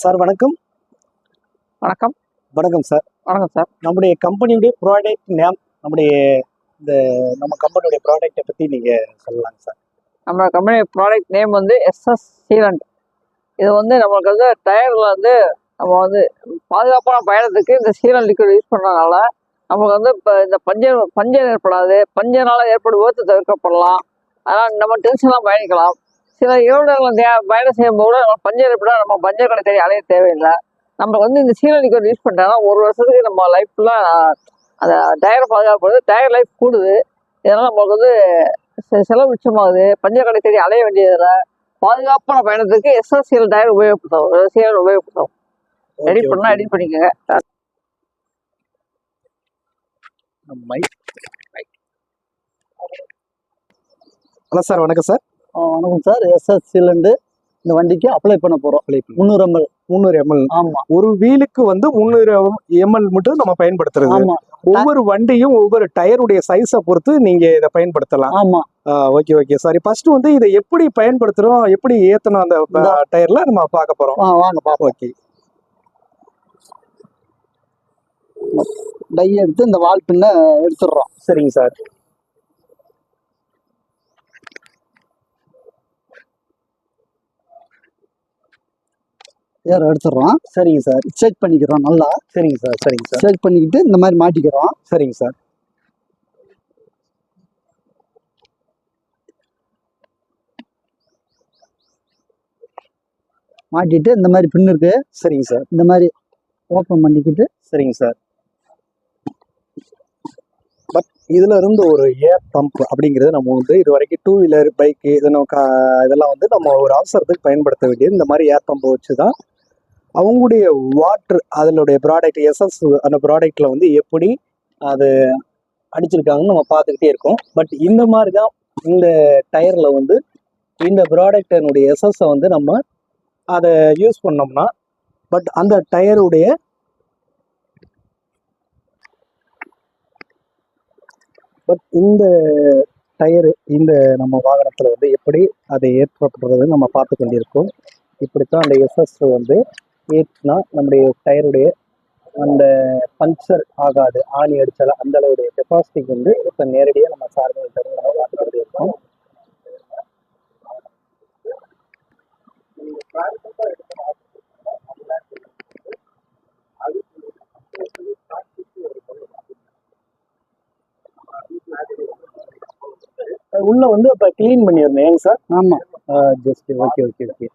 Sir வணக்கம். வணக்கம். வணக்கம் சார். வணக்கம் சார். நம்முடைய கம்பெனியுடைய ப்ராடக்ட் நேம், இந்த நம்ம கம்பெனியுடைய ப்ராடக்ட்டை பற்றி நீங்கள் சொல்லலாங்க சார். நம்ம கம்பெனி ப்ராடக்ட் நேம் வந்து எஸ்எஸ் சீலண்ட். இது வந்து நம்மளுக்கு வந்து டயரில் வந்து நம்ம வந்து பாதுகாப்பான பயணத்துக்கு இந்த சீலண்ட் லிக்விட் யூஸ் பண்ணுறதுனால நமக்கு வந்து இப்போ இந்த பஞ்சர் ஏற்படாது. பஞ்சனால் ஏற்படும் விபத்து தவிர்க்கப்படலாம். அதனால் நம்ம டென்ஷன்லாம் பயணிக்கலாம். சில இரவுடங்கள் பயணம் செய்யும்போது நம்ம பஞ்சர் ஏற்பட நம்ம பஞ்சர் கடை தேடி அலைய தேவையில்லை. நம்ம வந்து இந்த சீலண்ட் லிக்விட் யூஸ் பண்ணிட்டோம்னா ஒரு வருஷத்துக்கு நம்ம லைஃப்ல அந்த டயரை பாதுகாப்பு, டயர் லைஃப் கூடுது. இதனால் நம்மளுக்கு வந்து செலவு மிச்சமாகுது. பஞ்சர் கடை தேடி அலைய வேண்டியதில்ல. பாதுகாப்பான பயணத்துக்கு எஸ்எஸ்சிஎல் டயர் உபயோகப்படுத்தும். சீலண்ட் உபயோகப்படுத்தும். எடிட் பண்ணால் எடிட் பண்ணிக்கோங்க. ஹலோ சார், வணக்கம் சார். வணக்கம் சார். எஸ்எஸ் சீலண்ட் இந்த வண்டிக்கு அப்ளை பண்ண போகிறோம். 300 ml. 300 ml. ஆமாம். ஒரு வீலுக்கு வந்து 300 ml மட்டும் நம்ம பயன்படுத்துறது. ஆமாம். ஒவ்வொரு வண்டியும் ஒவ்வொரு டயருடைய சைஸை பொறுத்து நீங்க இதை பயன்படுத்தலாம். ஆமாம். Okay okay sorry. ஃபர்ஸ்ட் வந்து இதை எப்படி பயன்படுத்துறோம், எப்படி ஏத்தணும் அந்த டயர்ல நம்ம பார்க்க போறோம். வாங்க பார்ப்போம். ஓகே. டை எடுத்து இந்த வால் பின்ன எடுத்துடுறோம். சரிங்க சார். ஏர் எடுத்துடுறோம். சரிங்க சார். செக் பண்ணிக்கிறோம் நல்லா. சரிங்க சார். சரிங்க சார். செக் பண்ணிக்கிட்டு இந்த மாதிரி மாட்டிக்கிறோம். சரிங்க சார். மாட்டிட்டு இந்த மாதிரி பின் இருக்கு. சரிங்க சார். இந்த மாதிரி ஓப்பன் பண்ணிக்கிட்டு. சரிங்க சார். பட் இதுல இருந்து ஒரு ஏர் பம்ப் அப்படிங்கிறது நம்ம வந்து இது வரைக்கும் 2 வீலர் பைக்கு இதெல்லாம் வந்து நம்ம ஒரு அவசரத்துக்கு பயன்படுத்த வேண்டியது. இந்த மாதிரி ஏர் பம்பை வச்சு தான் அவங்களுடைய வாட்டர், அதனுடைய ப்ராடக்ட் எஸ்எஸ் அந்த ப்ராடக்ட்ல வந்து எப்படி அது அடிச்சிருக்காங்கன்னு நம்ம பார்த்துக்கிட்டே இருக்கோம். பட் இந்த மாதிரி தான் இந்த டயர்ல வந்து இந்த ப்ராடக்டினுடைய எஸ்எஸ்ஸை வந்து நம்ம அதை யூஸ் பண்ணோம்னா, பட் அந்த டயருடைய இந்த டயரு இந்த நம்ம வாகனத்தில் வந்து எப்படி அதை ஏற்படுறது நம்ம பார்த்து கொண்டிருக்கோம். இப்படித்தான் அந்த எஸ்எஸ் வந்து ஏற்றினா நம்முடைய டயருடைய அந்த பஞ்சர் ஆகாது. ஆணி அடிச்சாலும் அந்த அளவுடைய கெப்பாசிட்டிக்கு வந்து இப்போ நேரடியாக நம்ம சார்ந்த நம்ம பார்த்துக்கிட்டே இருக்கோம். உள்ள வந்து இப்போ கிளீன் பண்ணியிருந்தேன் சார். ஆமாம். Just okay okay okay.